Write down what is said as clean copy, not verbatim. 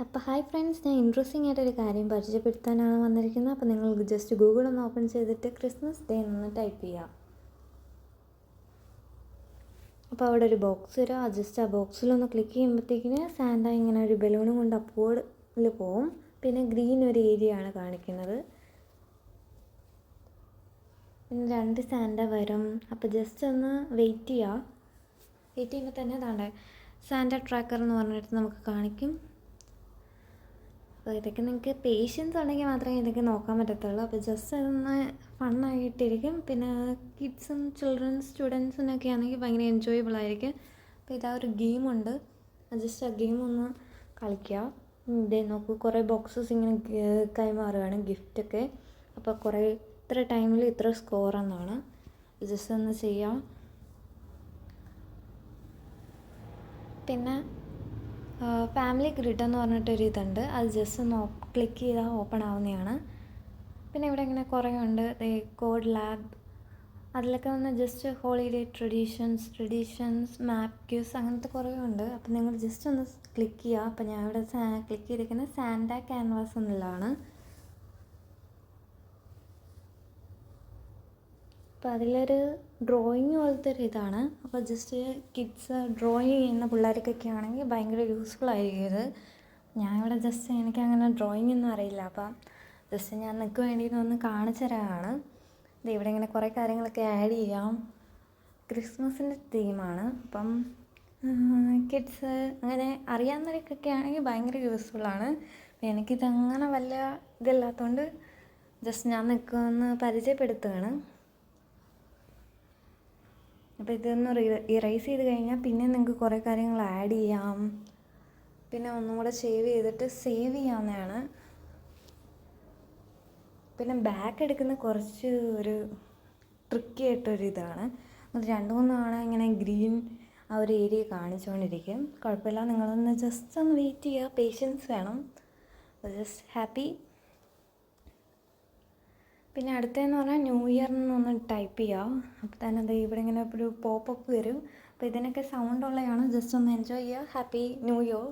അപ്പോൾ hi friends, ഞാൻ interesting ആയിട്ടൊരു കാര്യം പരിചയപ്പെടുത്താനാണ് വന്നിരിക്കുന്നത്. അപ്പോൾ നിങ്ങൾ ജസ്റ്റ് ഗൂഗിൾ ഒന്ന് ഓപ്പൺ ചെയ്തിട്ട് ക്രിസ്മസ് ഡേ എന്ന് ടൈപ്പ് ചെയ്യുക. അപ്പോൾ അവിടെ ഒരു ബോക്സ് വരും. ജസ്റ്റ് ആ ബോക്സിലൊന്ന് ക്ലിക്ക് ചെയ്യുമ്പോഴത്തേക്കിന് സാന്റ ഇങ്ങനെ ഒരു ബലൂണും കൊണ്ട് അപ്പോളിൽ പോവും. പിന്നെ ഗ്രീൻ ഒരു ഏരിയ ആണ് കാണിക്കുന്നത്. പിന്നെ 2 സാന്റ വരും. അപ്പോൾ ജസ്റ്റ് ഒന്ന് വെയിറ്റ് ചെയ്യുമ്പോൾ തന്നെ താണ്ടെ സാന്റ ട്രാക്കർ എന്ന് പറഞ്ഞിട്ട് നമുക്ക് കാണിക്കും. അപ്പോൾ ഇതൊക്കെ നിങ്ങൾക്ക് പേഷ്യൻസ് ഉണ്ടെങ്കിൽ മാത്രമേ ഇതൊക്കെ നോക്കാൻ പറ്റത്തുള്ളൂ. അപ്പോൾ ജസ്റ്റ് അതൊന്ന് ഫണ്ണായിട്ടിരിക്കും. പിന്നെ കിഡ്സും സ്റ്റുഡൻസിനൊക്കെ ആണെങ്കിൽ ഭയങ്കര എൻജോയബിൾ ആയിരിക്കും. അപ്പോൾ ഇതാ ഒരു ഗെയിമുണ്ട്, ജസ്റ്റ് ആ ഗെയിം ഒന്ന് കളിക്കുക. ഇതേ നോക്കൂ, കുറേ ബോക്സസ് ഇങ്ങനെ കൈമാറുകയാണ് ഗിഫ്റ്റൊക്കെ. അപ്പോൾ കുറേ ഇത്ര ടൈമിൽ ഇത്ര സ്കോർ എന്നാണ്. ജസ്റ്റ് ഒന്ന് ചെയ്യാം. പിന്നെ ഫാമിലി ഗ്രിഡ് എന്ന് പറഞ്ഞിട്ടൊരു ഇതുണ്ട്, അത് ജസ്റ്റ് ഒന്ന് ക്ലിക്ക് ചെയ്താൽ ഓപ്പൺ ആവുന്നതാണ്. പിന്നെ ഇവിടെ ഇങ്ങനെ കുറേ ഉണ്ട്, കോഡ് ലാബ്, അതിലൊക്കെ വന്ന് ജസ്റ്റ് ഹോളിഡേ ട്രഡീഷൻസ് മാപ്പ് ക്യൂസ് അങ്ങനത്തെ കുറേ ഉണ്ട്. അപ്പോൾ നിങ്ങൾ ജസ്റ്റ് ഒന്ന് ക്ലിക്ക് ചെയ്യുക. അപ്പോൾ ഞാൻ ഇവിടെ ക്ലിക്ക് ചെയ്തിരിക്കുന്നത് സാന്റ ക്യാൻവാസ് എന്നുള്ളതാണ്. അപ്പോൾ അതിലൊരു ഡ്രോയിങ് പോലത്തെ ഒരു ഇതാണ്. അപ്പോൾ ജസ്റ്റ് കിഡ്സ് ഡ്രോയിങ് ചെയ്യുന്ന പിള്ളേർക്കൊക്കെ ആണെങ്കിൽ ഭയങ്കര യൂസ്ഫുൾ ആയിരിക്കും ഇത്. ഞാൻ ഇവിടെ ജസ്റ്റ് എനിക്ക് അങ്ങനെ ഡ്രോയിങ് ഒന്നും അറിയില്ല, അപ്പം ജസ്റ്റ് ഞാൻ നിങ്ങൾക്ക് വേണ്ടിയിട്ട് ഒന്ന് കാണിച്ചു തരാനാണ്. ഇത് ഇവിടെ ഇങ്ങനെ കുറേ കാര്യങ്ങളൊക്കെ ആഡ് ചെയ്യാം. ക്രിസ്മസിൻ്റെ തീമാണ്. അപ്പം കിഡ്സ് അങ്ങനെ അറിയാവുന്നവർക്കൊക്കെ ആണെങ്കിൽ ഭയങ്കര യൂസ്ഫുള്ളാണ്. അപ്പം എനിക്കിതങ്ങനെ വലിയ ഇതില്ലാത്തതുകൊണ്ട് ജസ്റ്റ് ഞാൻ നിൽക്കുമെന്ന് പരിചയപ്പെടുത്തുകയാണ്. അപ്പോൾ ഇതൊന്ന് ഇറേസ് ചെയ്ത് കഴിഞ്ഞാൽ പിന്നെ നിങ്ങൾക്ക് കുറേ കാര്യങ്ങൾ ആഡ് ചെയ്യാം. പിന്നെ ഒന്നും കൂടെ സേവ് ചെയ്യാവുന്നതാണ്. പിന്നെ ബാക്ക് എടുക്കുന്ന കുറച്ച് ഒരു ട്രിക്കി ആയിട്ടൊരു ഇതാണ്. അത് 2-3 തവണ ഇങ്ങനെ ഗ്രീൻ ആ ഒരു ഏരിയ കാണിച്ചുകൊണ്ടിരിക്കും. കുഴപ്പമില്ല, നിങ്ങളൊന്ന് ജസ്റ്റ് ഒന്ന് വെയിറ്റ് ചെയ്യുക, പേഷ്യൻസ് വേണം. Just happy. പിന്നെ അടുത്തതെന്ന് പറഞ്ഞാൽ ന്യൂ ഇയർ എന്നൊന്ന് ടൈപ്പ് ചെയ്യുക. അപ്പോൾ തന്നെ അത് ഇവിടെ ഇങ്ങനെ ഒരു പോപ്പപ്പ് വരും. അപ്പോൾ ഇതിനൊക്കെ സൗണ്ട് ഉള്ളതാണ്. ജസ്റ്റ് ഒന്ന് എൻജോയ് ചെയ്യുക. Happy new year.